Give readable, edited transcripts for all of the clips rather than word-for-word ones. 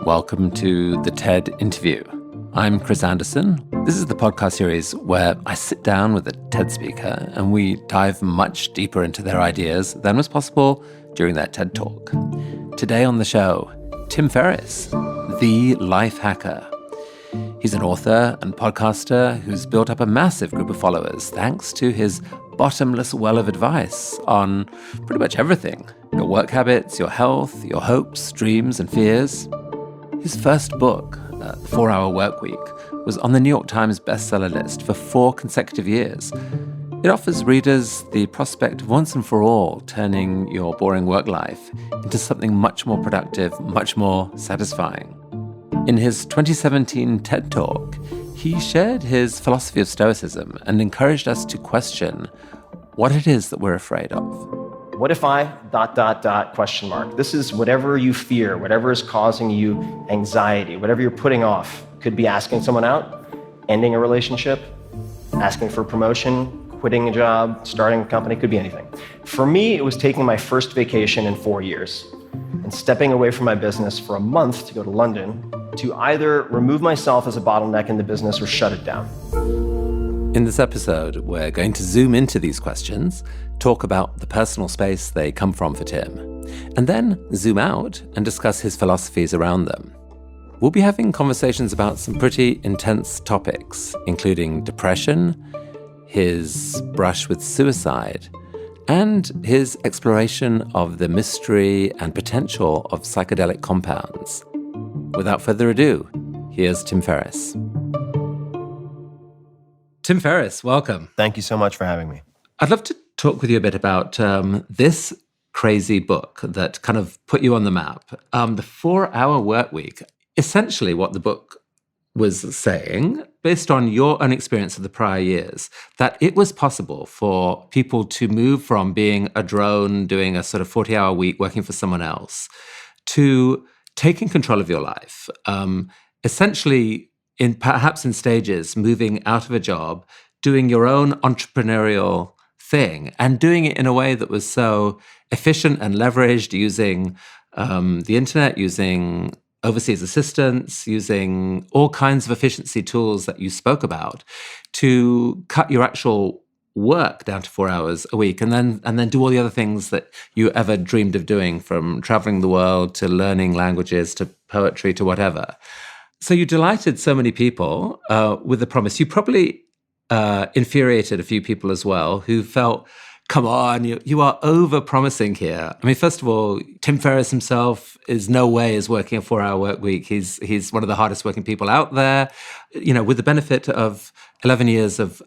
welcome to the TED Interview. I'm Chris Anderson. This is the podcast series where I sit down with a TED speaker and we dive much deeper into their ideas than was possible during their TED Talk. Today on the show, Tim Ferriss, the life hacker. He's an author and podcaster who's built up a massive group of followers thanks to his bottomless well of advice on pretty much everything. Your work habits, your health, your hopes, dreams, and fears. His first book, The 4-Hour Workweek, was on the New York Times bestseller list for 4 consecutive years. It offers readers the prospect of once and for all turning your boring work life into something much more productive, much more satisfying. In his 2017 TED Talk, he shared his philosophy of Stoicism and encouraged us to question what it is that we're afraid of. What if I ... question mark. This is whatever you fear, whatever is causing you anxiety, whatever you're putting off. Could be asking someone out, ending a relationship, asking for promotion, quitting a job, starting a company, could be anything. For me, it was taking my first vacation in 4 years and stepping away from my business for a month to go to London to either remove myself as a bottleneck in the business or shut it down. In this episode, we're going to zoom into these questions, talk about the personal space they come from for Tim, and then zoom out and discuss his philosophies around them. We'll be having conversations about some pretty intense topics, including depression, his brush with suicide, and his exploration of the mystery and potential of psychedelic compounds. Without further ado, here's Tim Ferriss. Tim Ferriss, welcome. Thank you so much for having me. I'd love to talk with you a bit about this crazy book that kind of put you on the map. The 4-Hour Workweek. Essentially what the book was saying, based on your own experience of the prior years, that it was possible for people to move from being a drone, doing a sort of 40-hour week, working for someone else, to taking control of your life, essentially perhaps in stages, moving out of a job, doing your own entrepreneurial thing, and doing it in a way that was so efficient and leveraged, using the internet, using overseas assistance, using all kinds of efficiency tools that you spoke about to cut your actual work down to 4 hours a week, and then do all the other things that you ever dreamed of doing, from traveling the world to learning languages to poetry to whatever. So you delighted so many people with the promise. You probably infuriated a few people as well who felt, come on, you are over-promising here. I mean, first of all, Tim Ferriss himself is no way is working a 4-hour work week. He's one of the hardest working people out there. You know, with the benefit of 11 years of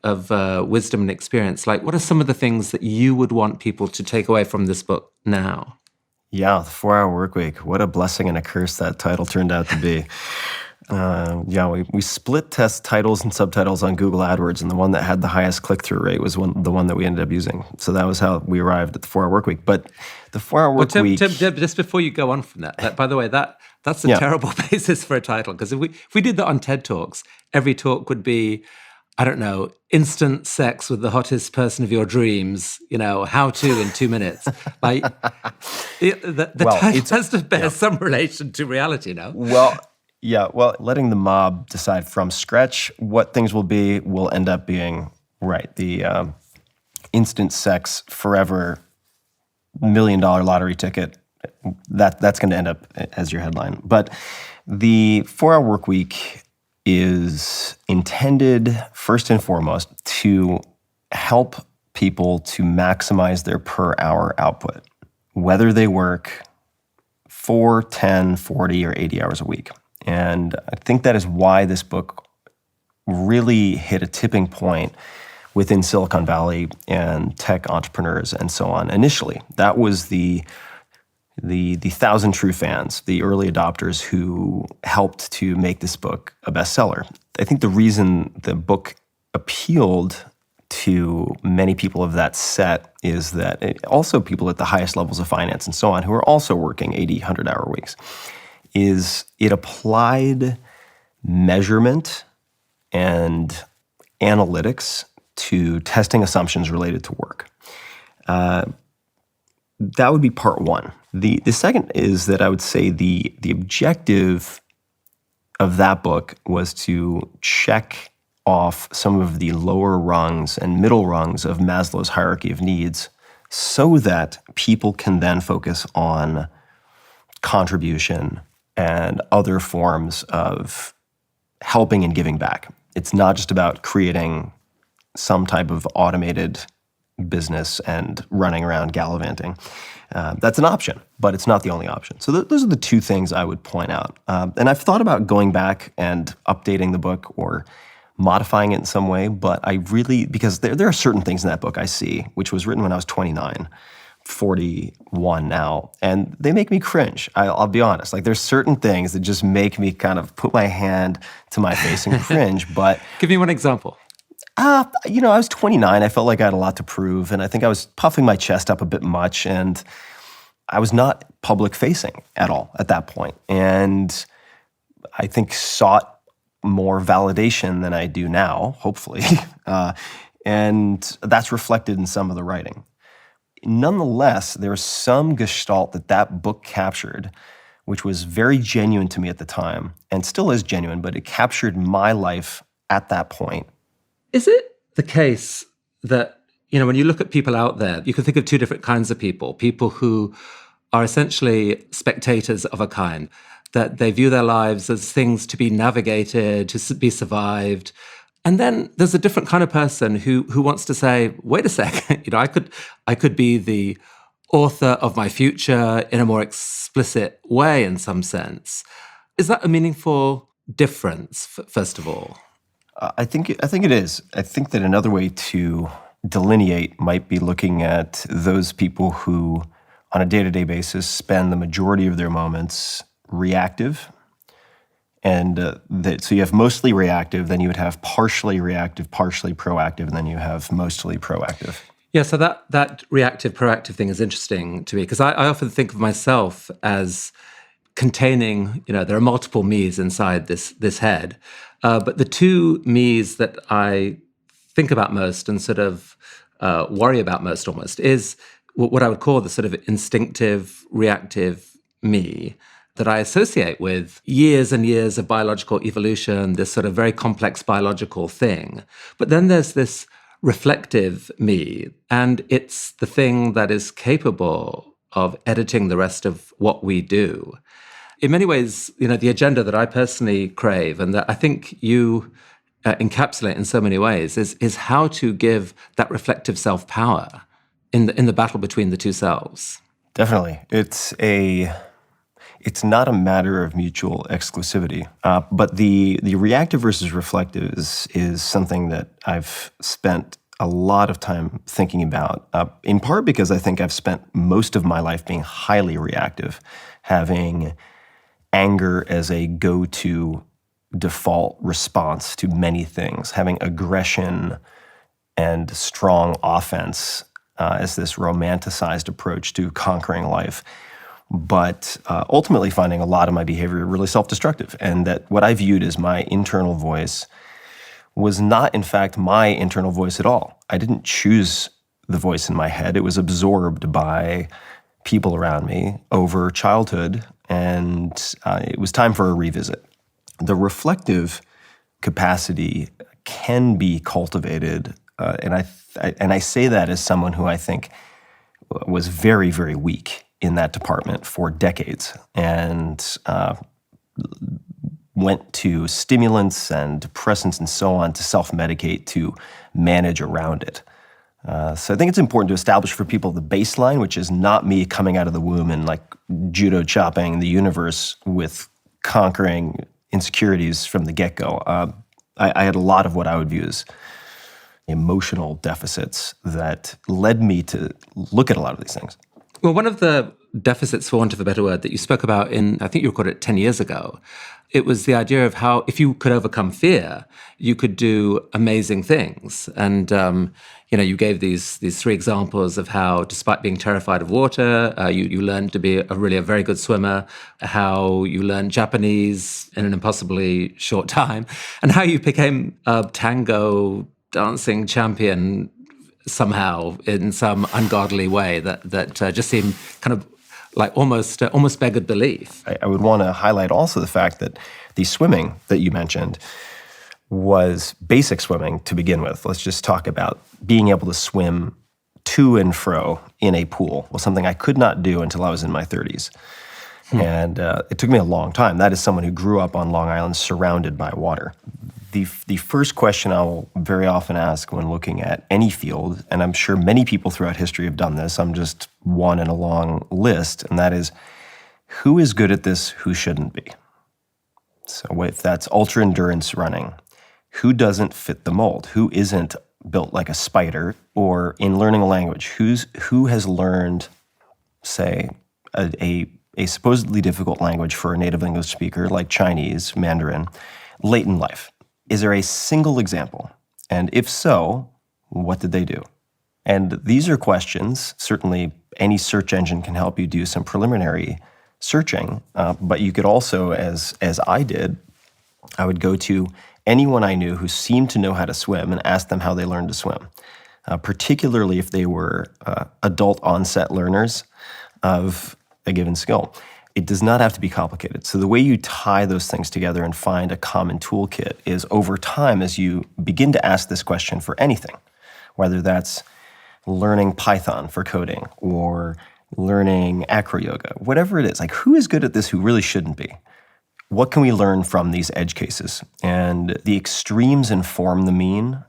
wisdom and experience, like, what are some of the things that you would want people to take away from this book now? Yeah, the 4-Hour Workweek. What a blessing and a curse that title turned out to be. We split test titles and subtitles on Google AdWords, and the one that had the highest click-through rate was the one that we ended up using. So that was how we arrived at the 4-Hour Workweek. But the 4-Hour Workweek... Tim, just before you go on from that, by the way, that's a terrible basis for a title, because if we did that on TED Talks, every talk would be, I don't know, instant sex with the hottest person of your dreams, how to in 2 minutes. Like, the title has to bear some relation to reality, no? Well, letting the mob decide from scratch what things will end up being right. The instant sex forever $1 million lottery ticket, that's going to end up as your headline. But the 4-Hour Workweek is intended, first and foremost, to help people to maximize their per hour output, whether they work 4, 10, 40, or 80 hours a week. And I think that is why this book really hit a tipping point within Silicon Valley and tech entrepreneurs and so on. Initially, that was the 1,000 true fans, the early adopters who helped to make this book a bestseller. I think the reason the book appealed to many people of that set is that also people at the highest levels of finance and so on who are also working 80, 100-hour weeks, is it applied measurement and analytics to testing assumptions related to work. That would be part one. The second is that I would say the objective of that book was to check off some of the lower rungs and middle rungs of Maslow's hierarchy of needs so that people can then focus on contribution and other forms of helping and giving back. It's not just about creating some type of automated business and running around gallivanting. That's an option, but it's not the only option. So those are the two things I would point out. And I've thought about going back and updating the book or modifying it in some way, but I really, because there are certain things in that book I see, which was written when I was 29, 41 now, and they make me cringe. I'll be honest. Like, there's certain things that just make me kind of put my hand to my face and cringe, but... Give me one example. I was 29. I felt like I had a lot to prove, and I think I was puffing my chest up a bit much, and I was not public-facing at all at that point, and I think sought more validation than I do now, hopefully, and that's reflected in some of the writing. Nonetheless, there was some gestalt that book captured, which was very genuine to me at the time, and still is genuine, but it captured my life at that point. Is it the case that, when you look at people out there, you can think of two different kinds of people who are essentially spectators of a kind, that they view their lives as things to be navigated, to be survived. And then there's a different kind of person who wants to say, wait a second, I could be the author of my future in a more explicit way in some sense. Is that a meaningful difference, first of all? I think it is. I think that another way to delineate might be looking at those people who, on a day-to-day basis, spend the majority of their moments reactive. And so you have mostly reactive, then you would have partially reactive, partially proactive, and then you have mostly proactive. Yeah, so that reactive, proactive thing is interesting to me, because I often think of myself as containing, there are multiple me's inside this head. But the two me's that I think about most and sort of worry about most almost is what I would call the sort of instinctive, reactive me that I associate with years and years of biological evolution, this sort of very complex biological thing. But then there's this reflective me, and it's the thing that is capable of editing the rest of what we do. In many ways, the agenda that I personally crave and that I think you encapsulate in so many ways is how to give that reflective self power in the battle between the two selves. Definitely. It's not a matter of mutual exclusivity, but the reactive versus reflective is something that I've spent a lot of time thinking about, in part because I think I've spent most of my life being highly reactive, having anger as a go-to default response to many things, having aggression and strong offense as this romanticized approach to conquering life. But ultimately finding a lot of my behavior really self-destructive, and that what I viewed as my internal voice was not, in fact, my internal voice at all. I didn't choose the voice in my head. It was absorbed by people around me over childhood, and it was time for a revisit. The reflective capacity can be cultivated, and I say that as someone who I think was very, very weak in that department for decades, and went to stimulants and depressants and so on to self-medicate to manage around it. So I think it's important to establish for people the baseline, which is not me coming out of the womb and like judo chopping the universe with conquering insecurities from the get-go. I had a lot of what I would view as emotional deficits that led me to look at a lot of these things. Well, one of the deficits, for want of a better word, that you spoke about I think you recorded it 10 years ago, it was the idea of how if you could overcome fear, you could do amazing things. And, you gave these three examples of how, despite being terrified of water, you learned to be a very good swimmer, how you learned Japanese in an impossibly short time, and how you became a tango dancing champion somehow in some ungodly way that just seemed kind of like almost beggared belief. I would want to highlight also the fact that the swimming that you mentioned was basic swimming to begin with. Let's just talk about being able to swim to and fro in a pool was something I could not do until I was in my 30s. And it took me a long time. That is someone who grew up on Long Island surrounded by water. The first question I'll very often ask when looking at any field, and I'm sure many people throughout history have done this, I'm just one in a long list, and that is, who is good at this, who shouldn't be? So if that's ultra-endurance running, who doesn't fit the mold? Who isn't built like a spider? Or in learning a language, who has learned, say, a supposedly difficult language for a native English speaker like Chinese, Mandarin, late in life? Is there a single example? And if so, what did they do? And these are questions, certainly any search engine can help you do some preliminary searching, but you could also, as I did, I would go to anyone I knew who seemed to know how to swim and ask them how they learned to swim, particularly if they were adult onset learners of a given skill. It does not have to be complicated. So the way you tie those things together and find a common toolkit is over time as you begin to ask this question for anything, whether that's learning Python for coding or learning acro yoga, whatever it is, like who is good at this, who really shouldn't be? What can we learn from these edge cases? And the extremes inform the mean,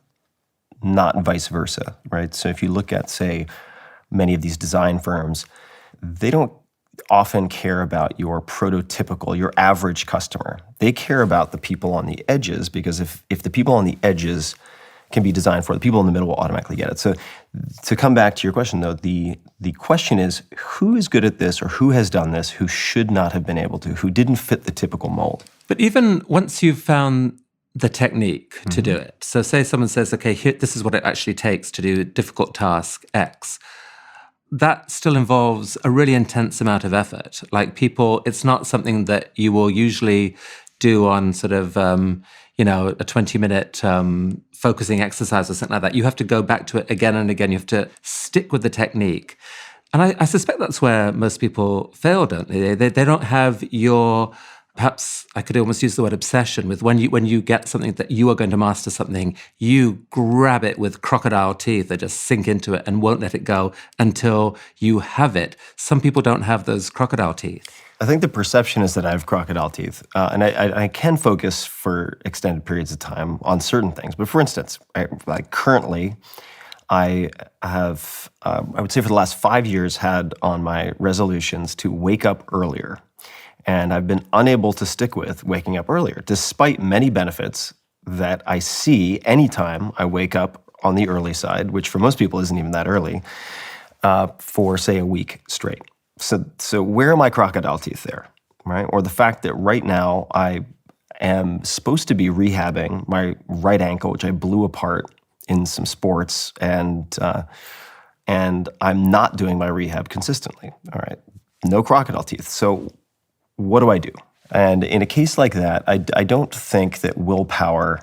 not vice versa, right? So if you look at, say, many of these design firms, they don't often care about your prototypical, your average customer. They care about the people on the edges, because if the people on the edges can be designed for, the people in the middle will automatically get it. So to come back to your question, though, the question is, who is good at this or who has done this, who should not have been able to, who didn't fit the typical mold? But even once you've found the technique to do it, so say someone says, okay, here, this is what it actually takes to do difficult task X, that still involves a really intense amount of effort. Like people, it's not something that you will usually do on sort of, a 20-minute focusing exercise or something like that. You have to go back to it again and again. You have to stick with the technique. And I suspect that's where most people fail, don't they? They don't have your, perhaps I could almost use the word obsession with when you get something that you are going to master something, you grab it with crocodile teeth that just sink into it and won't let it go until you have it. Some people don't have those crocodile teeth. I think the perception is that I have crocodile teeth, and I can focus for extended periods of time on certain things. But for instance, currently, I have, I would say for the last 5 years, had on my resolutions to wake up earlier. And I've been unable to stick with waking up earlier, despite many benefits that I see anytime I wake up on the early side, which for most people isn't even that early, for, say, a week straight. So where are my crocodile teeth there, right? Or the fact that right now I am supposed to be rehabbing my right ankle, which I blew apart in some sports, and I'm not doing my rehab consistently, all right? No crocodile teeth. So what do I do? And in a case like that, I don't think that willpower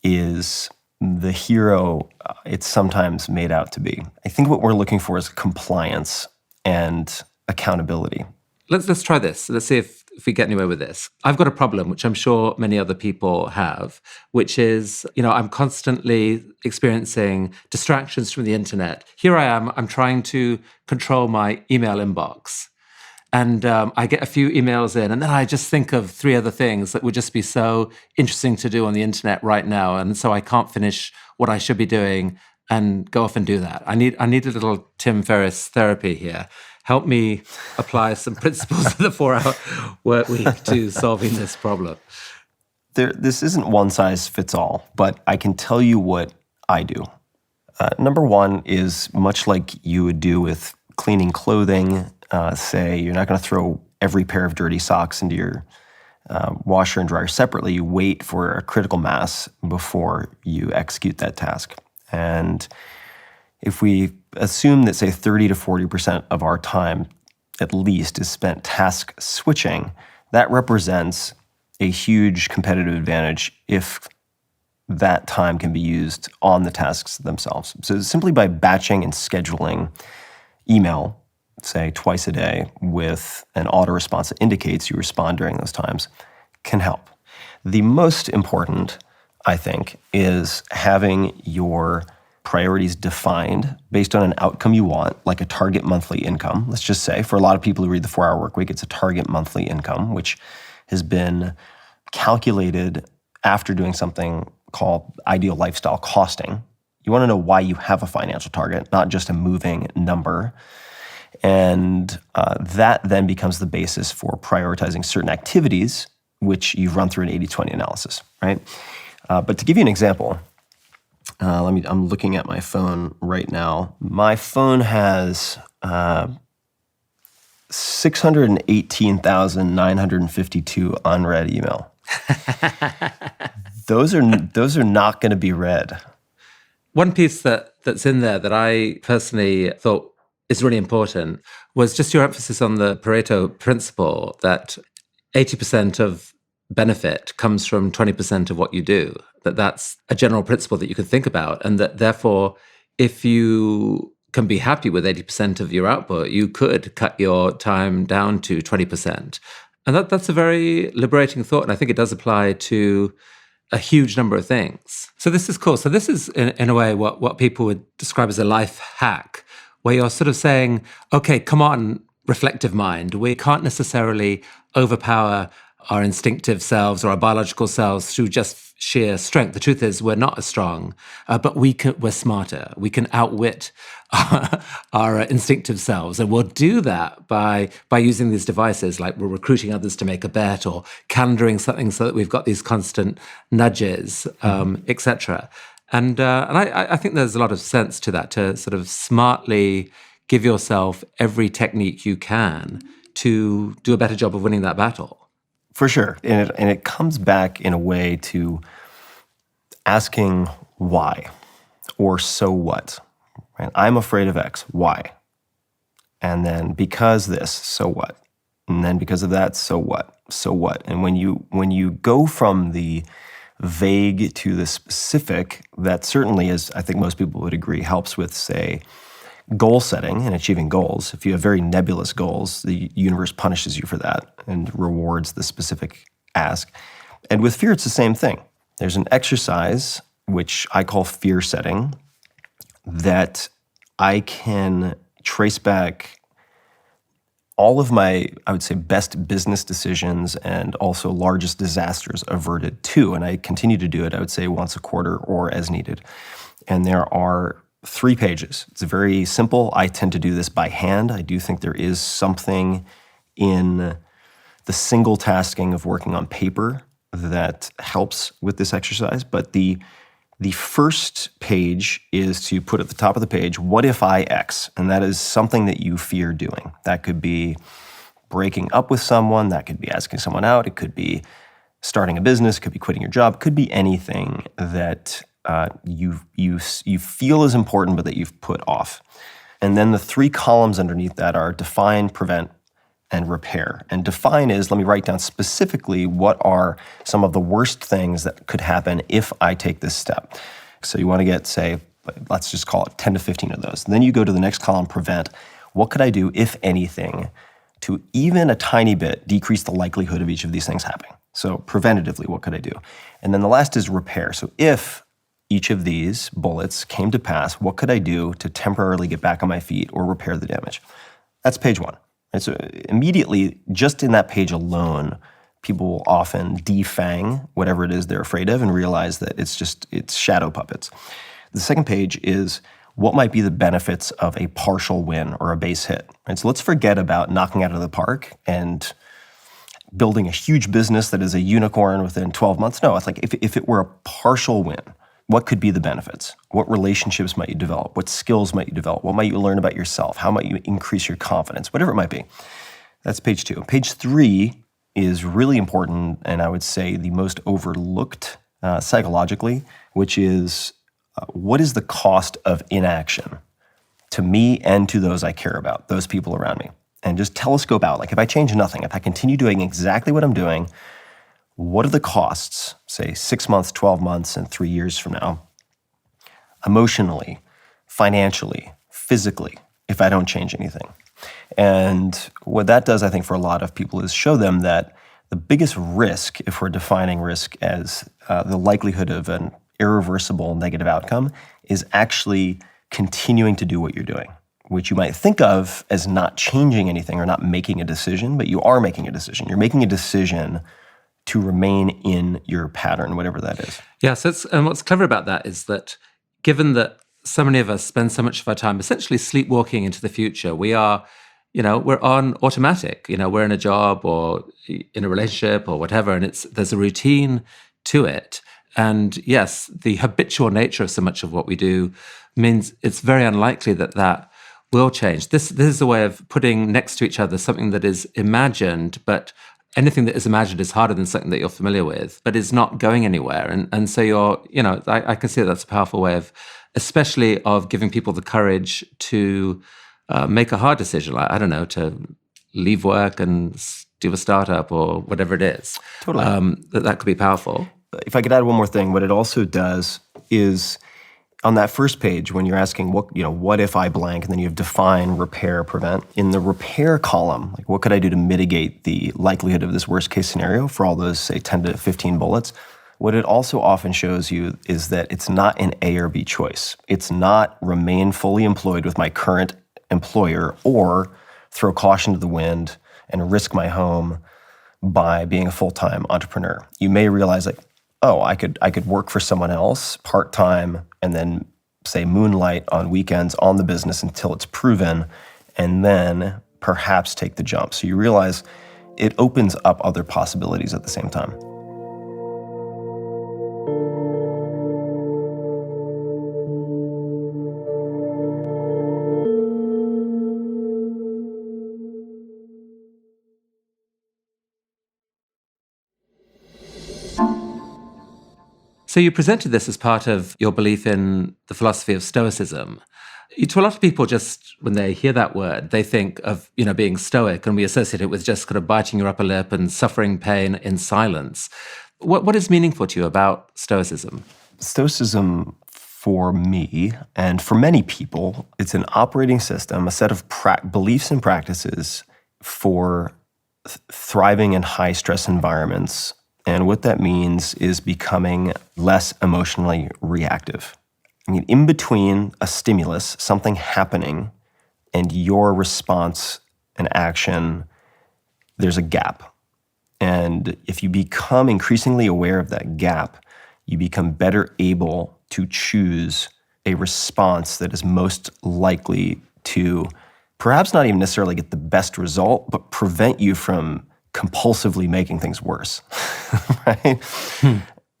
is the hero it's sometimes made out to be. I think what we're looking for is compliance and accountability. Let's try this. Let's see if we get anywhere with this. I've got a problem, which I'm sure many other people have, which is, I'm constantly experiencing distractions from the internet. Here I am, I'm trying to control my email inbox. And I get a few emails in, and then I just think of 3 other things that would just be so interesting to do on the internet right now. And so I can't finish what I should be doing and go off and do that. I need a little Tim Ferriss therapy here. Help me apply some principles of the 4-hour work week to solving this problem. This isn't one size fits all, but I can tell you what I do. Number one is much like you would do with cleaning clothing. Say you're not going to throw every pair of dirty socks into your washer and dryer separately. You wait for a critical mass before you execute that task. And if we assume that, say, 30 to 40% of our time at least is spent task switching, that represents a huge competitive advantage if that time can be used on the tasks themselves. So simply by batching and scheduling email, say twice a day, with an auto-response that indicates you respond during those times, can help. The most important, I think, is having your priorities defined based on an outcome you want, like a target monthly income. Let's just say, for a lot of people who read the 4-Hour Workweek, it's a target monthly income, which has been calculated after doing something called ideal lifestyle costing. You want to know why you have a financial target, not just a moving number. And that then becomes the basis for prioritizing certain activities, which you run through an 80-20 analysis, right? But to give you an example, I'm looking at my phone right now. My phone has 618,952 unread email. Those are not going to be read. One piece that's in there that I personally thought is really important was just your emphasis on the Pareto principle, that 80% of benefit comes from 20% of what you do, that's a general principle that you can think about, and that therefore, if you can be happy with 80% of your output, you could cut your time down to 20%. And that's a very liberating thought, and I think it does apply to a huge number of things. So this is cool. So this is, in a way, what people would describe as a life hack, where you're sort of saying, okay, come on, reflective mind, we can't necessarily overpower our instinctive selves or our biological selves through just sheer strength. The truth is we're not as strong, but we're smarter. We can outwit our instinctive selves. And we'll do that by using these devices, like we're recruiting others to make a bet or calendaring something so that we've got these constant nudges, etc. And I think there's a lot of sense to that, to sort of smartly give yourself every technique you can to do a better job of winning that battle. For sure. And it comes back in a way to asking why or so what. Right? I'm afraid of X. Why? And then because this, so what? And then because of that, so what? So what? And when you go from the vague to the specific, that certainly is, I think most people would agree, helps with, say, goal setting and achieving goals. If you have very nebulous goals, the universe punishes you for that and rewards the specific ask. And with fear, it's the same thing. There's an exercise, which I call fear setting, that I can trace back all of my, I would say, best business decisions and also largest disasters averted to. And I continue to do it, I would say, once a quarter or as needed. And there are 3 pages. It's very simple. I tend to do this by hand. I do think there is something in the single tasking of working on paper that helps with this exercise. But the first page is to put at the top of the page, what if I X? And that is something that you fear doing. That could be breaking up with someone. That could be asking someone out. It could be starting a business. It could be quitting your job. It could be anything that you feel is important, but that you've put off. And then the 3 columns underneath that are define, prevent, and repair. And define is, let me write down specifically what are some of the worst things that could happen if I take this step. So you want to get, say, let's just call it 10 to 15 of those. And then you go to the next column, prevent. What could I do, if anything, to even a tiny bit decrease the likelihood of each of these things happening? So preventatively, what could I do? And then the last is repair. So if each of these bullets came to pass, what could I do to temporarily get back on my feet or repair the damage? That's page 1. And so immediately, just in that page alone, people will often defang whatever it is they're afraid of and realize that it's shadow puppets. The second page is what might be the benefits of a partial win or a base hit. And so let's forget about knocking out of the park and building a huge business that is a unicorn within 12 months. No, it's like if it were a partial win, what could be the benefits? What relationships might you develop? What skills might you develop? What might you learn about yourself? How might you increase your confidence? Whatever it might be. That's page 2. Page 3 is really important, and I would say the most overlooked psychologically, which is what is the cost of inaction to me and to those I care about, those people around me? And just telescope out. Like if I change nothing, if I continue doing exactly what I'm doing, what are the costs, say 6 months, 12 months, and 3 years from now, emotionally, financially, physically, if I don't change anything? And what that does, I think, for a lot of people is show them that the biggest risk, if we're defining risk as the likelihood of an irreversible negative outcome, is actually continuing to do what you're doing, which you might think of as not changing anything or not making a decision, but you are making a decision. You're making a decision to remain in your pattern, whatever that is. Yeah, so and what's clever about that is that given that so many of us spend so much of our time essentially sleepwalking into the future, we are, we're on automatic. We're in a job or in a relationship or whatever, and there's a routine to it. And yes, the habitual nature of so much of what we do means it's very unlikely that will change. This is a way of putting next to each other something that is imagined, but anything that is imagined is harder than something that you're familiar with, but is not going anywhere. And so I can see that's a powerful way of, especially of giving people the courage to make a hard decision, like, I don't know, to leave work and do a startup or whatever it is. Totally. That could be powerful. If I could add one more thing, what it also does is on that first page, when you're asking what if I blank, and then you have define, repair, prevent. In the repair column, like what could I do to mitigate the likelihood of this worst case scenario for all those, say, 10 to 15 bullets? What it also often shows you is that it's not an A or B choice. It's not remain fully employed with my current employer or throw caution to the wind and risk my home by being a full-time entrepreneur. You may realize, like, oh, I could work for someone else part-time and then, say, moonlight on weekends on the business until it's proven, and then perhaps take the jump. So you realize it opens up other possibilities at the same time. So you presented this as part of your belief in the philosophy of Stoicism. To a lot of people, just when they hear that word, they think of being Stoic, and we associate it with just kind of biting your upper lip and suffering pain in silence. What is meaningful to you about Stoicism? Stoicism, for me and for many people, it's an operating system, a set of beliefs and practices for thriving in high-stress environments. And what that means is becoming less emotionally reactive. I mean, in between a stimulus, something happening, and your response and action, there's a gap. And if you become increasingly aware of that gap, you become better able to choose a response that is most likely to perhaps not even necessarily get the best result, but prevent you from compulsively making things worse, right?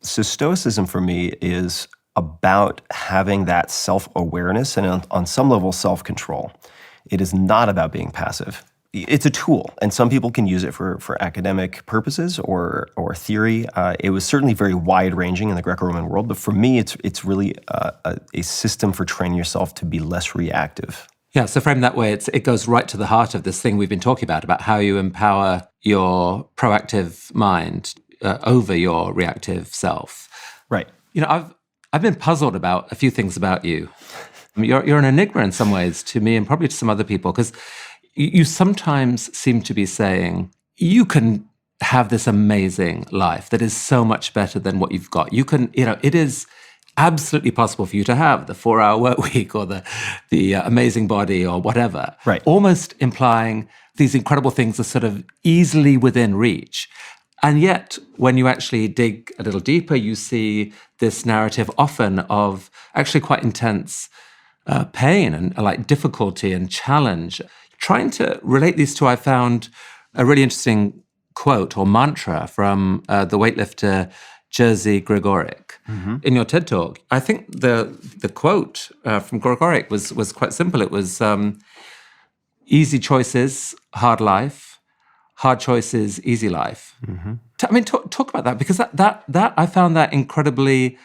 So Stoicism for me is about having that self-awareness and on some level self-control. It is not about being passive. It's a tool, and some people can use it for academic purposes or theory. It was certainly very wide-ranging in the Greco-Roman world, but for me, it's really a system for training yourself to be less reactive. Yeah, so framed that way, it goes right to the heart of this thing we've been talking about how you empower your proactive mind over your reactive self. Right. I've been puzzled about a few things about you. You're an enigma in some ways to me and probably to some other people, because you sometimes seem to be saying you can have this amazing life that is so much better than what you've got. You can, it is absolutely possible for you to have the 4-hour work week or the amazing body or whatever. Right. Almost implying these incredible things are sort of easily within reach. And yet, when you actually dig a little deeper, you see this narrative often of actually quite intense pain and like difficulty and challenge. Trying to relate these two, I found a really interesting quote or mantra from the weightlifter Jerzy Gregorek. Mm-hmm. In your TED Talk, I think the quote from Gregorek was quite simple. It was, easy choices, hard life, hard choices, easy life. Mm-hmm. Talk about that, because that I found that incredibly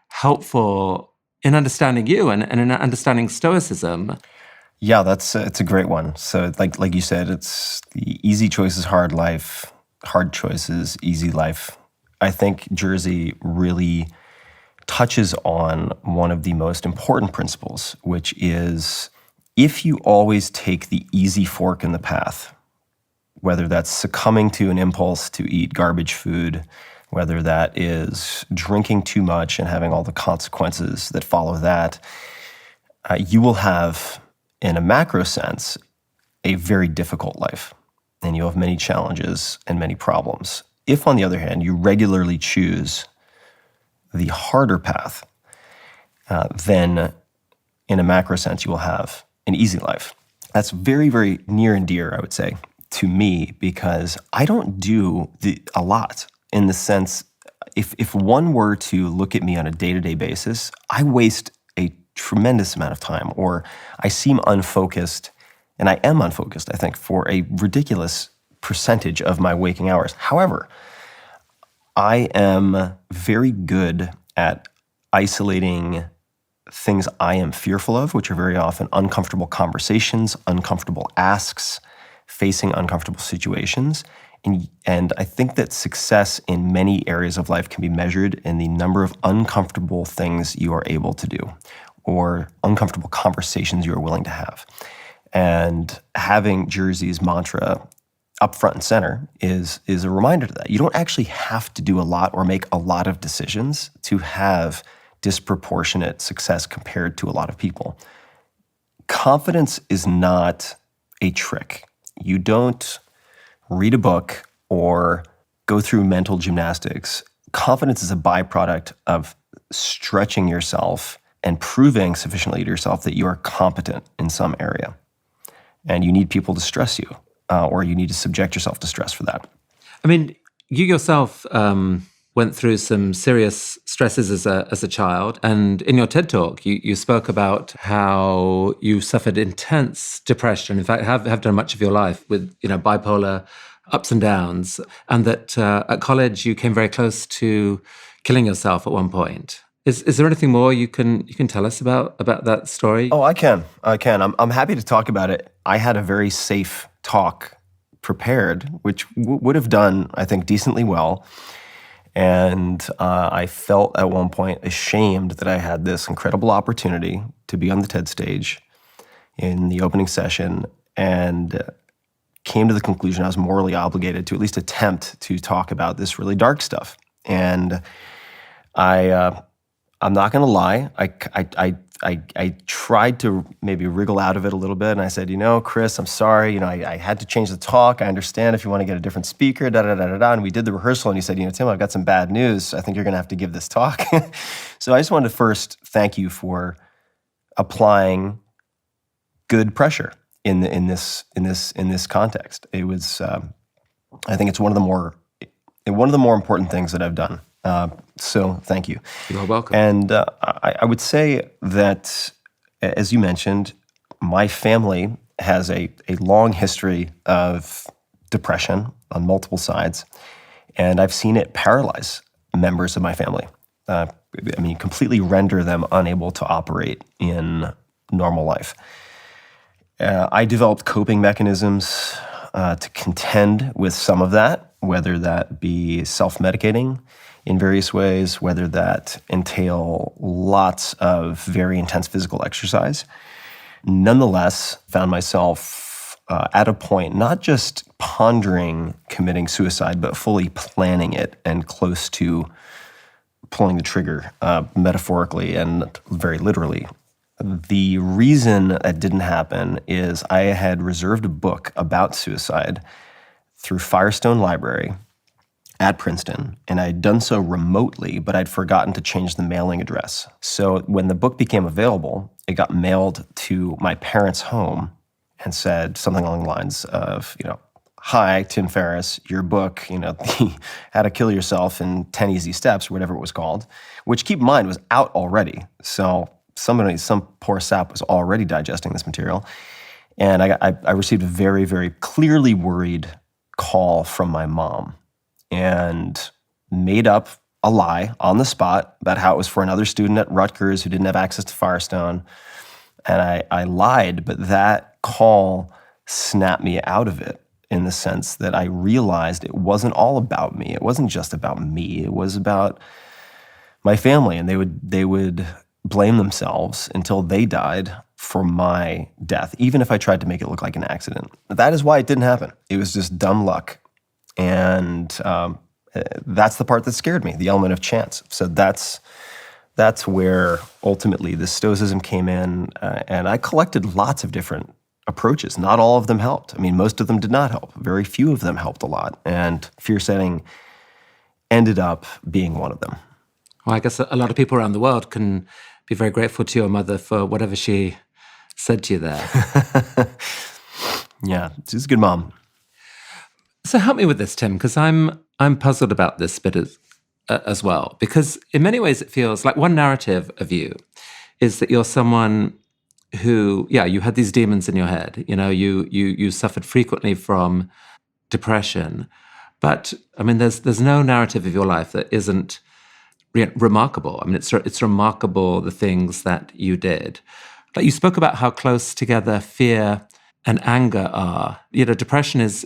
helpful in understanding you and in understanding Stoicism. Yeah, it's a great one. So like you said, it's the easy choices, hard life, hard choices, easy life. I think Jersey really touches on one of the most important principles, which is if you always take the easy fork in the path, whether that's succumbing to an impulse to eat garbage food, whether that is drinking too much and having all the consequences that follow that, you will have, in a macro sense, a very difficult life. And you'll have many challenges and many problems. If, on the other hand, you regularly choose the harder path, then in a macro sense, you will have an easy life. That's very, very near and dear, I would say, to me, because I don't do a lot in the sense, if one were to look at me on a day-to-day basis, I waste a tremendous amount of time, or I seem unfocused, and I am unfocused, I think, for a ridiculous percentage of my waking hours. However, I am very good at isolating things I am fearful of, which are very often uncomfortable conversations, uncomfortable asks, facing uncomfortable situations. And I think that success in many areas of life can be measured in the number of uncomfortable things you are able to do, or uncomfortable conversations you are willing to have. And having Jersey's mantra up front and center is a reminder to that. You don't actually have to do a lot or make a lot of decisions to have disproportionate success compared to a lot of people. Confidence is not a trick. You don't read a book or go through mental gymnastics. Confidence is a byproduct of stretching yourself and proving sufficiently to yourself that you are competent in some area. And you need people to stress you, or you need to subject yourself to stress for that. I mean, you yourself went through some serious stresses as a child, and in your TED Talk, you spoke about how you suffered intense depression. In fact, have done much of your life with bipolar ups and downs, and that at college you came very close to killing yourself at one point. Is there anything more you can tell us about that story? Oh, I can. I'm happy to talk about it. I had a very safe talk prepared, which would have done, I think, decently well. And I felt at one point ashamed that I had this incredible opportunity to be on the TED stage in the opening session, and came to the conclusion I was morally obligated to at least attempt to talk about this really dark stuff. And I'm not going to lie. I tried to maybe wriggle out of it a little bit, and I said, Chris, I'm sorry. I had to change the talk. I understand if you want to get a different speaker, da-da-da-da-da. And we did the rehearsal, and he said, Tim, I've got some bad news. I think you're going to have to give this talk. So I just wanted to first thank you for applying good pressure in this context. It was, I think it's one of the more important things that I've done. So thank you. You're welcome. And I would say that, as you mentioned, my family has a long history of depression on multiple sides, and I've seen it paralyze members of my family. Completely render them unable to operate in normal life. I developed coping mechanisms to contend with some of that, whether that be self-medicating in various ways, whether that entail lots of very intense physical exercise. Nonetheless, found myself at a point not just pondering committing suicide, but fully planning it and close to pulling the trigger, metaphorically and very literally. The reason that didn't happen is I had reserved a book about suicide through Firestone Library at Princeton, and I had done so remotely, but I'd forgotten to change the mailing address. So when the book became available, it got mailed to my parents' home and said something along the lines of, hi, Tim Ferriss, your book, How to Kill Yourself in 10 Easy Steps, or whatever it was called, which, keep in mind, was out already. So some poor sap was already digesting this material. And I received a very, very clearly worried call from my mom, and made up a lie on the spot about how it was for another student at Rutgers who didn't have access to Firestone. And I lied, but that call snapped me out of it. in the sense that I realized it wasn't all about me. It wasn't just about me. It was about my family, and they would blame themselves until they died for my death, even if I tried to make it look like an accident. That is why it didn't happen. It was just dumb luck. And that's the part that scared me, the element of chance. So that's where ultimately the Stoicism came in, and I collected lots of different approaches. Not all of them helped. I mean, most of them did not help. Very few of them helped a lot. And fear setting ended up being one of them. Well, I guess a lot of people around the world can be very grateful to your mother for whatever she said to you there. Yeah, she's a good mom. So help me with this, Tim, because I'm puzzled about this bit as well. Because in many ways, it feels like one narrative of you is that you're someone who, you had these demons in your head. You suffered frequently from depression, but I mean, there's no narrative of your life that isn't remarkable. I mean, it's remarkable the things that you did. Like you spoke about how close together fear and anger are. Depression is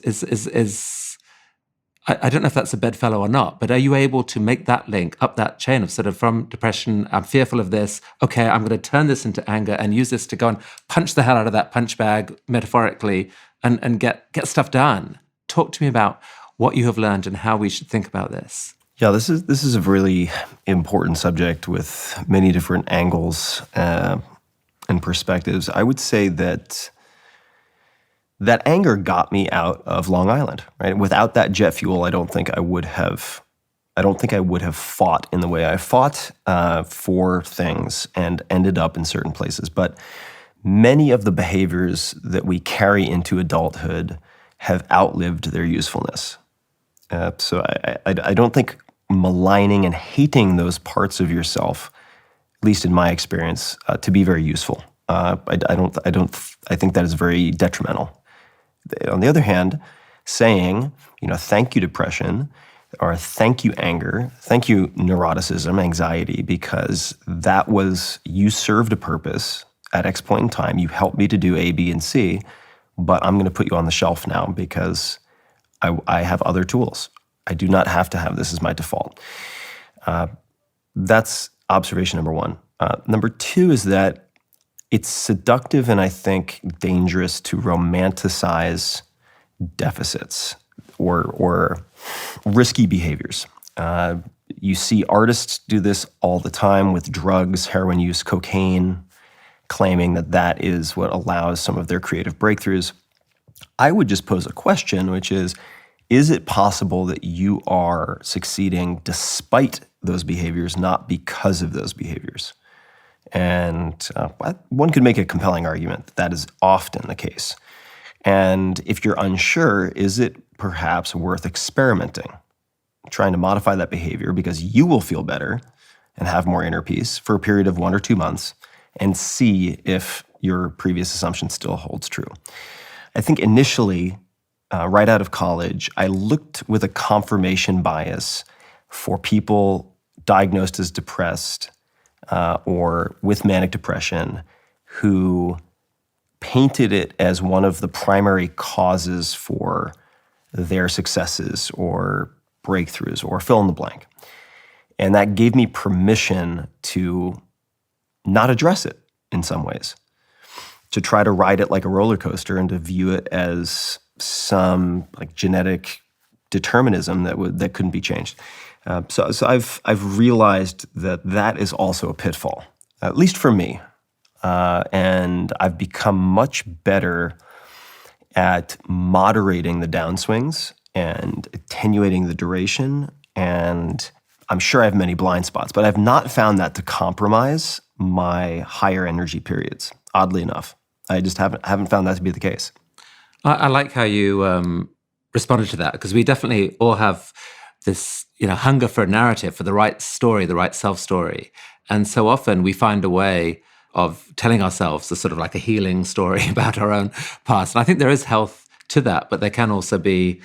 I don't know if that's a bedfellow or not, but are you able to make that link up that chain of sort of from depression, I'm fearful of this, okay, I'm going to turn this into anger and use this to go and punch the hell out of that punch bag, metaphorically, and get stuff done. Talk to me about what you have learned and how we should think about this. Yeah, this is a really important subject with many different angles and perspectives. I would say that anger got me out of Long Island, right? Without that jet fuel, I don't think I would have fought in the way I fought for things and ended up in certain places. But many of the behaviors that we carry into adulthood have outlived their usefulness. So I don't think maligning and hating those parts of yourself, at least in my experience, to be very useful. I think that is very detrimental. On the other hand, saying, thank you depression, or thank you anger, thank you neuroticism, anxiety, because you served a purpose at X point in time. You helped me to do A, B, and C, but I'm going to put you on the shelf now because I have other tools. I do not have to have this as my default. That's observation number one. Number two is that it's seductive and I think dangerous to romanticize deficits or risky behaviors. You see artists do this all the time with drugs, heroin use, cocaine, claiming that is what allows some of their creative breakthroughs. I would just pose a question, which is it possible that you are succeeding despite those behaviors, not because of those behaviors? And one could make a compelling argument that is often the case. And if you're unsure, is it perhaps worth experimenting, trying to modify that behavior because you will feel better and have more inner peace for a period of 1 or 2 months and see if your previous assumption still holds true? I think initially, right out of college, I looked with a confirmation bias for people diagnosed as depressed or with manic depression who painted it as one of the primary causes for their successes or breakthroughs or fill in the blank. And that gave me permission to not address it in some ways, to try to ride it like a roller coaster and to view it as some like genetic determinism that couldn't be changed. So I've realized that is also a pitfall, at least for me. And I've become much better at moderating the downswings and attenuating the duration. And I'm sure I have many blind spots, but I've not found that to compromise my higher energy periods, oddly enough. I just haven't found that to be the case. I like how you responded to that, because we definitely all have this hunger for a narrative, for the right story, the right self-story. And so often we find a way of telling ourselves a sort of like a healing story about our own past. And I think there is health to that, but there can also be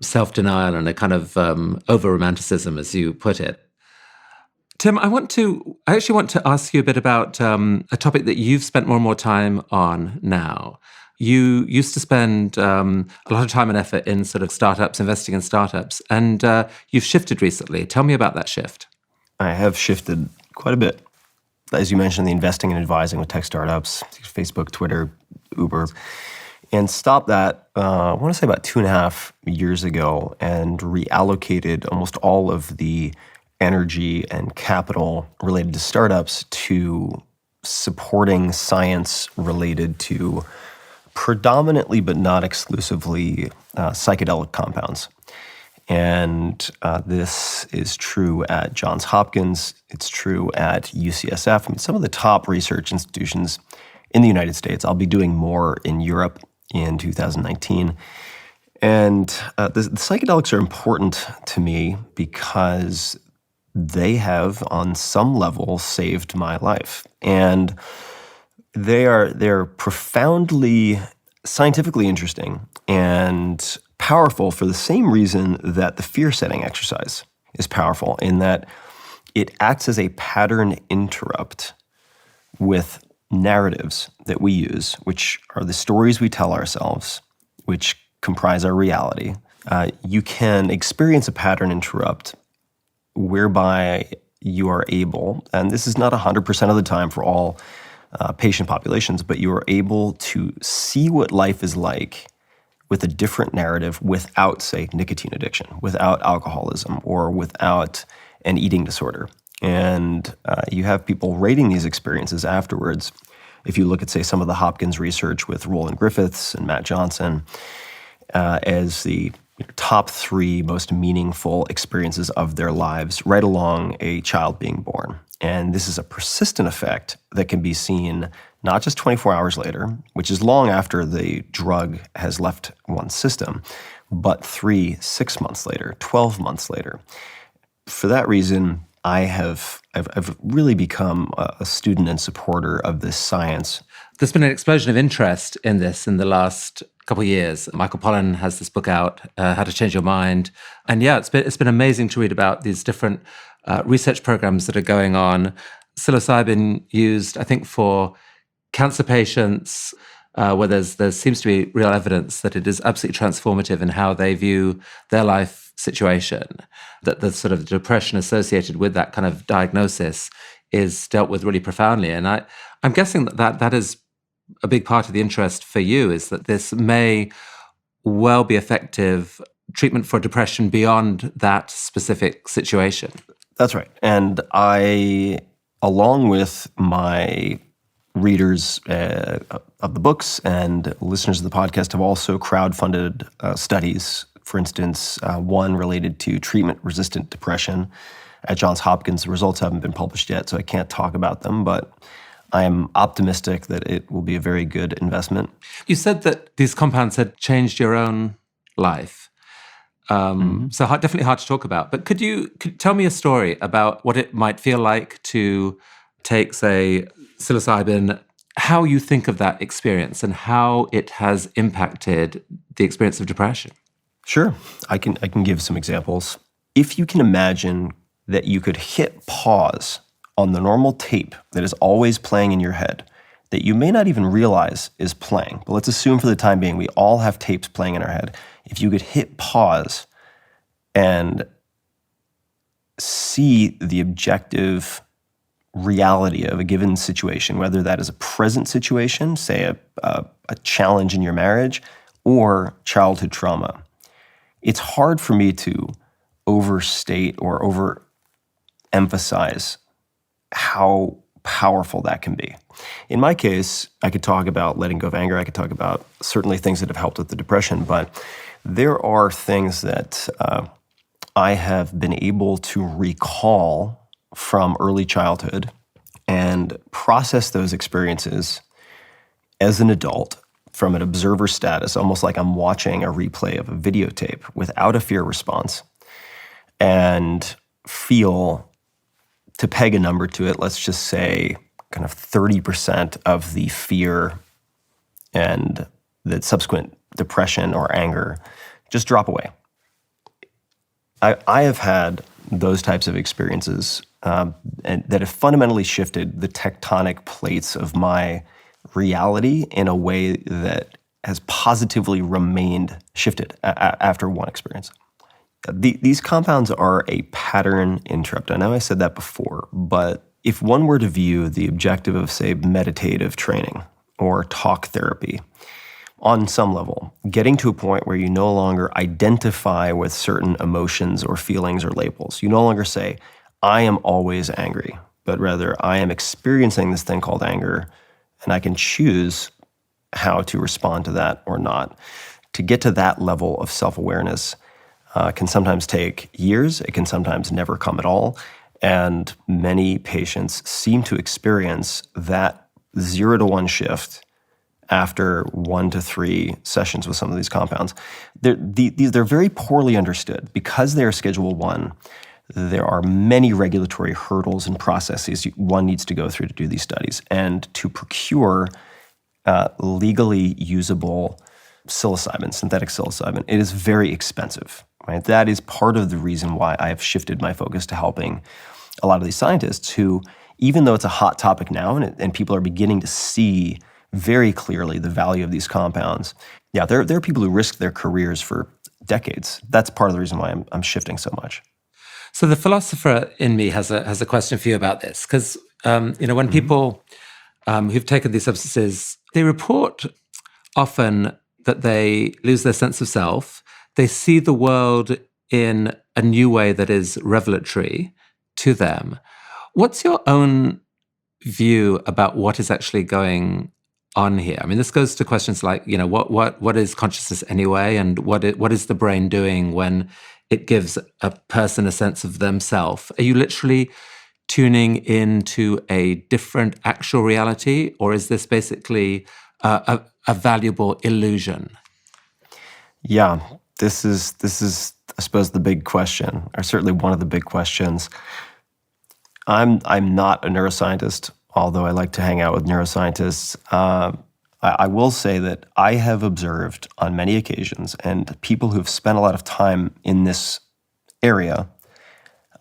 self-denial and a kind of over-romanticism, as you put it. Tim, I actually want to ask you a bit about a topic that you've spent more and more time on now. you used to spend a lot of time and effort in sort of startups, investing in startups, and you've shifted recently. Tell me about that shift. I have shifted quite a bit. As you mentioned, the investing and advising with tech startups, Facebook, Twitter, Uber, and stopped that, I want to say about 2.5 years ago, and reallocated almost all of the energy and capital related to startups to supporting science related to predominantly but not exclusively psychedelic compounds. And this is true at Johns Hopkins. It's true at UCSF. I mean, some of the top research institutions in the United States. I'll be doing more in Europe in 2019. And the psychedelics are important to me because they have, on some level, saved my life. And they're profoundly scientifically interesting and powerful for the same reason that the fear-setting exercise is powerful, in that it acts as a pattern interrupt with narratives that we use, which are the stories we tell ourselves, which comprise our reality. You can experience a pattern interrupt whereby you are able, and this is not 100% of the time for all patient populations, but you are able to see what life is like with a different narrative without, say, nicotine addiction, without alcoholism, or without an eating disorder. And you have people rating these experiences afterwards. If you look at, say, some of the Hopkins research with Roland Griffiths and Matt Johnson as the top 3 most meaningful experiences of their lives, right along a child being born. And this is a persistent effect that can be seen not just 24 hours later, which is long after the drug has left one's system, but 3, 6 months later, 12 months later. For that reason, I've really become a student and supporter of this science. There's been an explosion of interest in this in the last couple of years. Michael Pollan has this book out, How to Change Your Mind. And yeah, it's been amazing to read about these different research programs that are going on. Psilocybin used, I think, for cancer patients, where there seems to be real evidence that it is absolutely transformative in how they view their life situation, that the sort of depression associated with that kind of diagnosis is dealt with really profoundly. And I'm guessing that is a big part of the interest for you, is that this may well be effective treatment for depression beyond that specific situation. That's right. And I, along with my readers of the books and listeners of the podcast, have also crowdfunded studies. For instance, one related to treatment-resistant depression at Johns Hopkins. The results haven't been published yet, so I can't talk about them, but I am optimistic that it will be a very good investment. You said that these compounds had changed your own life. So definitely hard to talk about. But could you tell me a story about what it might feel like to take, say, psilocybin, how you think of that experience and how it has impacted the experience of depression? Sure. I can give some examples. If you can imagine that you could hit pause on the normal tape that is always playing in your head, that you may not even realize is playing, but let's assume for the time being we all have tapes playing in our head. If you could hit pause and see the objective reality of a given situation, whether that is a present situation, say a challenge in your marriage, or childhood trauma, it's hard for me to overstate or overemphasize how powerful that can be. In my case, I could talk about letting go of anger. I could talk about certainly things that have helped with the depression, but there are things that I have been able to recall from early childhood and process those experiences as an adult from an observer status, almost like I'm watching a replay of a videotape without a fear response, and feel, to peg a number to it, let's just say kind of 30% of the fear and the subsequent depression or anger just drop away. I have had those types of experiences and that have fundamentally shifted the tectonic plates of my reality in a way that has positively remained shifted after one experience. These compounds are a pattern interrupt. I know I said that before, but if one were to view the objective of, say, meditative training or talk therapy, on some level, getting to a point where you no longer identify with certain emotions or feelings or labels. You no longer say, I am always angry, but rather I am experiencing this thing called anger, and I can choose how to respond to that or not. To get to that level of self-awareness can sometimes take years. It can sometimes never come at all. And many patients seem to experience that 0 to 1 shift after 1 to 3 sessions with some of these compounds. They're very poorly understood. Because they are Schedule 1, there are many regulatory hurdles and processes one needs to go through to do these studies. And to procure legally usable psilocybin, synthetic psilocybin, it is very expensive. Right? That is part of the reason why I have shifted my focus to helping a lot of these scientists who, even though it's a hot topic now and people are beginning to see very clearly the value of these compounds, yeah, there are people who risk their careers for decades. That's part of the reason why I'm shifting so much. So the philosopher in me has a question for you about this, because when people who've taken these substances, they report often that they lose their sense of self. They see the world in a new way that is revelatory to them. What's your own view about what is actually going on here? I mean, this goes to questions like, what is consciousness anyway, and what is the brain doing when it gives a person a sense of themselves? Are you literally tuning into a different actual reality, or is this basically a valuable illusion? Yeah, this is I suppose the big question, or certainly one of the big questions. I'm not a neuroscientist, although I like to hang out with neuroscientists. I will say that I have observed on many occasions, and people who've spent a lot of time in this area,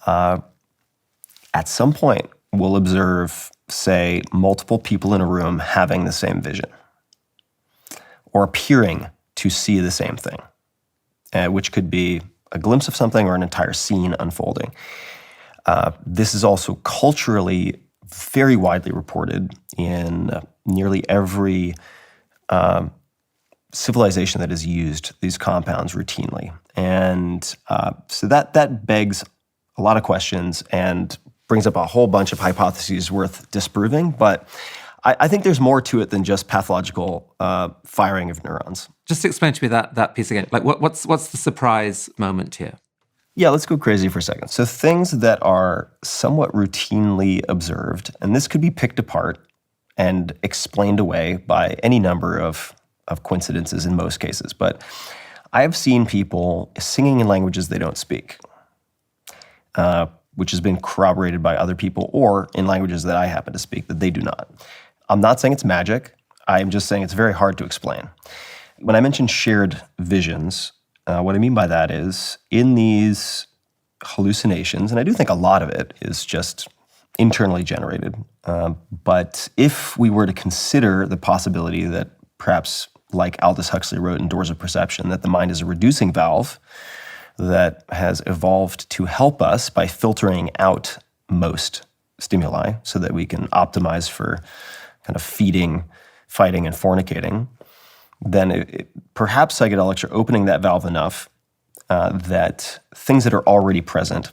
at some point will observe, say, multiple people in a room having the same vision or appearing to see the same thing, which could be a glimpse of something or an entire scene unfolding. This is also culturally very widely reported in nearly every civilization that has used these compounds routinely. And so that begs a lot of questions and brings up a whole bunch of hypotheses worth disproving. But I think there's more to it than just pathological firing of neurons. Just explain to me that piece again. Like, what's the surprise moment here? Yeah, let's go crazy for a second. So things that are somewhat routinely observed, and this could be picked apart and explained away by any number of coincidences in most cases. But I have seen people singing in languages they don't speak, which has been corroborated by other people, or in languages that I happen to speak that they do not. I'm not saying it's magic. I'm just saying it's very hard to explain. When I mention shared visions, what I mean by that is in these hallucinations, and I do think a lot of it is just internally generated, but if we were to consider the possibility that perhaps, like Aldous Huxley wrote in Doors of Perception, that the mind is a reducing valve that has evolved to help us by filtering out most stimuli so that we can optimize for kind of feeding, fighting, and fornicating, then perhaps psychedelics are opening that valve enough that things that are already present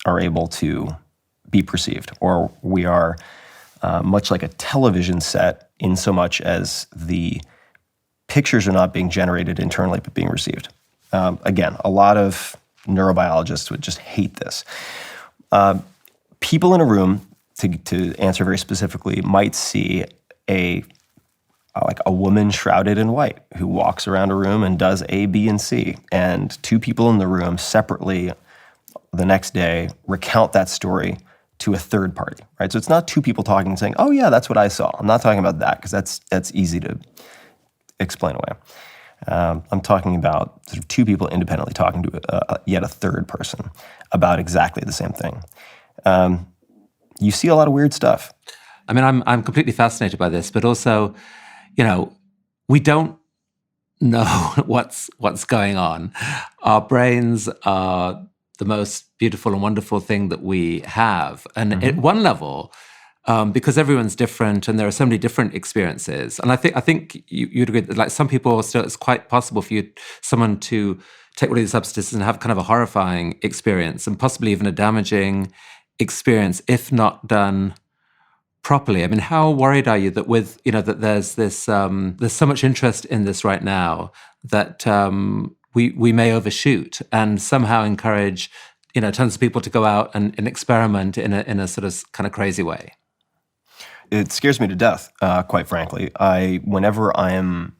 are able to be perceived, or we are much like a television set in so much as the pictures are not being generated internally but being received. Again, a lot of neurobiologists would just hate this. People in a room, to answer very specifically, might see a woman shrouded in white who walks around a room and does A, B, and C. And two people in the room separately the next day recount that story to a third party, right? So it's not two people talking and saying, oh yeah, that's what I saw. I'm not talking about that because that's easy to explain away. I'm talking about sort of two people independently talking to yet a third person about exactly the same thing. You see a lot of weird stuff. I mean, I'm completely fascinated by this, but also, we don't know what's going on. Our brains are the most beautiful and wonderful thing that we have. And at one level, because everyone's different and there are so many different experiences. And I think you'd agree that, like, some people still, it's quite possible for someone to take one of these substances and have kind of a horrifying experience and possibly even a damaging experience if not done properly. I mean, how worried are you that that there's this, there's so much interest in this right now that we may overshoot and somehow encourage, tons of people to go out and experiment in a sort of kind of crazy way? It scares me to death, quite frankly. Whenever I am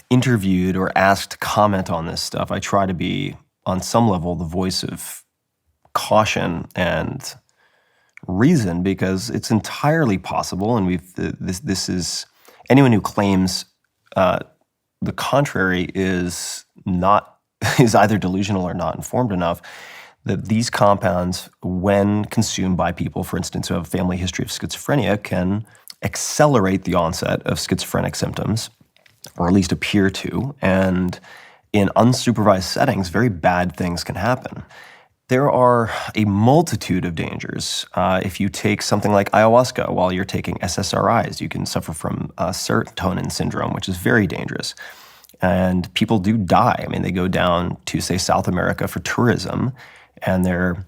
interviewed or asked to comment on this stuff, I try to be, on some level, the voice of caution and reason, because it's entirely possible, and this is, anyone who claims the contrary is either delusional or not informed enough, that these compounds, when consumed by people, for instance, who have a family history of schizophrenia, can accelerate the onset of schizophrenic symptoms, or at least appear to, and in unsupervised settings, very bad things can happen. There are a multitude of dangers. If you take something like ayahuasca while you're taking SSRIs, you can suffer from serotonin syndrome, which is very dangerous. And people do die. I mean, they go down to, say, South America for tourism, and they're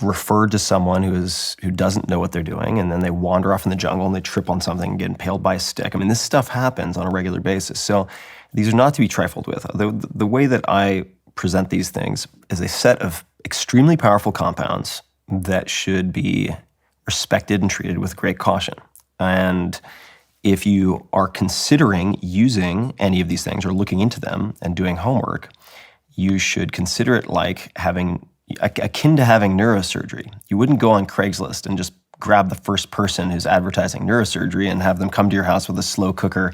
referred to someone who doesn't know what they're doing, and then they wander off in the jungle and they trip on something and get impaled by a stick. I mean, this stuff happens on a regular basis. So these are not to be trifled with. The way that I present these things is a set of extremely powerful compounds that should be respected and treated with great caution. And if you are considering using any of these things or looking into them and doing homework, you should consider it like akin to having neurosurgery. You wouldn't go on Craigslist and just grab the first person who's advertising neurosurgery and have them come to your house with a slow cooker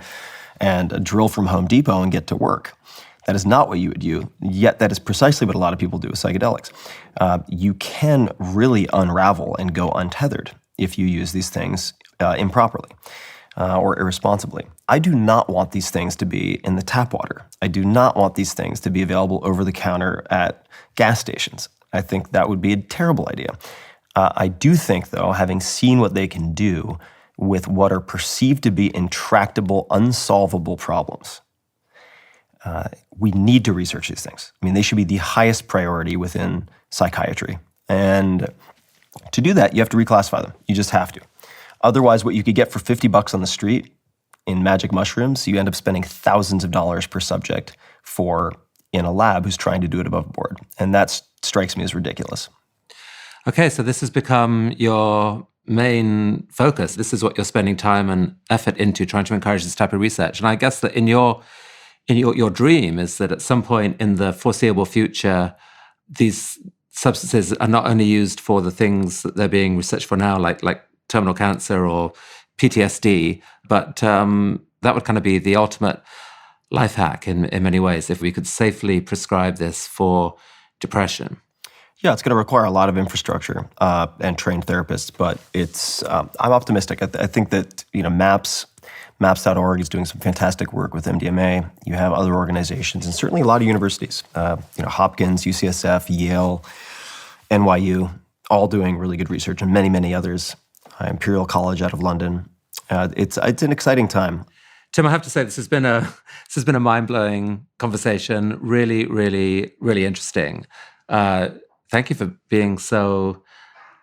and a drill from Home Depot and get to work. That is not what you would do, yet that is precisely what a lot of people do with psychedelics. You can really unravel and go untethered if you use these things improperly or irresponsibly. I do not want these things to be in the tap water. I do not want these things to be available over the counter at gas stations. I think that would be a terrible idea. I do think, though, having seen what they can do with what are perceived to be intractable, unsolvable problems, we need to research these things. I mean, they should be the highest priority within psychiatry. And to do that, you have to reclassify them. You just have to. Otherwise, what you could get for $50 on the street in magic mushrooms, you end up spending thousands of dollars per subject in a lab who's trying to do it above board. And that strikes me as ridiculous. Okay, so this has become your main focus. This is what you're spending time and effort into, trying to encourage this type of research. And I guess that in your dream is that at some point in the foreseeable future, these substances are not only used for the things that they're being researched for now, like terminal cancer or PTSD, but that would kind of be the ultimate life hack in many ways, if we could safely prescribe this for depression. Yeah, it's going to require a lot of infrastructure and trained therapists, but I'm optimistic. I think that MAPS.org is doing some fantastic work with MDMA. You have other organizations and certainly a lot of universities, Hopkins, UCSF, Yale, NYU, all doing really good research, and many, many others. Imperial College out of London. It's an exciting time. Tim, I have to say this has been a mind-blowing conversation. Really, really, really interesting. Thank you for being so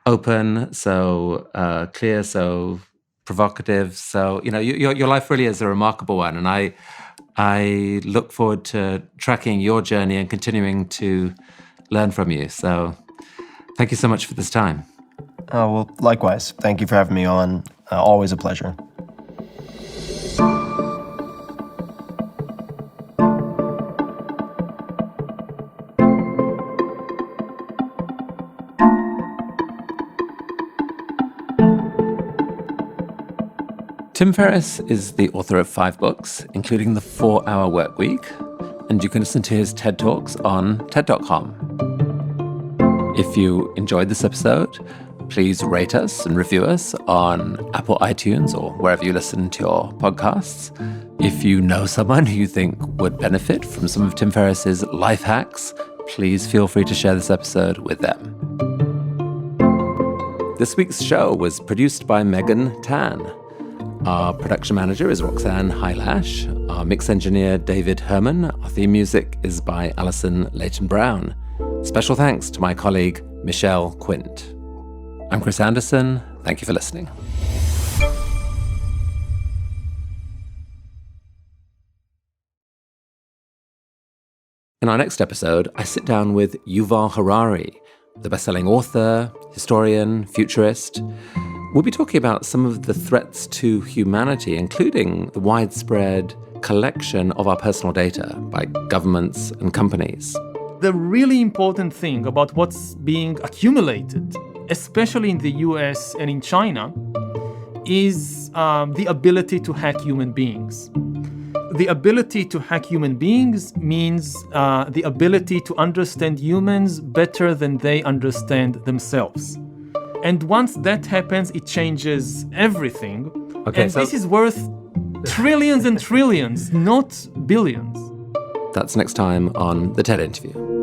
open, so clear, so provocative. So your life really is a remarkable one, and I look forward to tracking your journey and continuing to learn from you. So thank you so much for this time. Oh, well, likewise. Thank you for having me on. Always a pleasure. Tim Ferriss is the author of 5 books, including The 4-Hour Workweek, and you can listen to his TED Talks on TED.com. If you enjoyed this episode, please rate us and review us on Apple iTunes or wherever you listen to your podcasts. If you know someone who you think would benefit from some of Tim Ferriss's life hacks, please feel free to share this episode with them. This week's show was produced by Megan Tan. Our production manager is Roxanne Hylash. Our mix engineer, David Herman. Our theme music is by Alison Leighton-Brown. Special thanks to my colleague, Michelle Quint. I'm Chris Anderson. Thank you for listening. In our next episode, I sit down with Yuval Harari, the best-selling author, historian, futurist. We'll be talking about some of the threats to humanity, including the widespread collection of our personal data by governments and companies. The really important thing about what's being accumulated, especially in the US and in China, is the ability to hack human beings. The ability to hack human beings means the ability to understand humans better than they understand themselves. And once that happens, it changes everything. Okay, and this is worth trillions and trillions, not billions. That's next time on The TED Interview.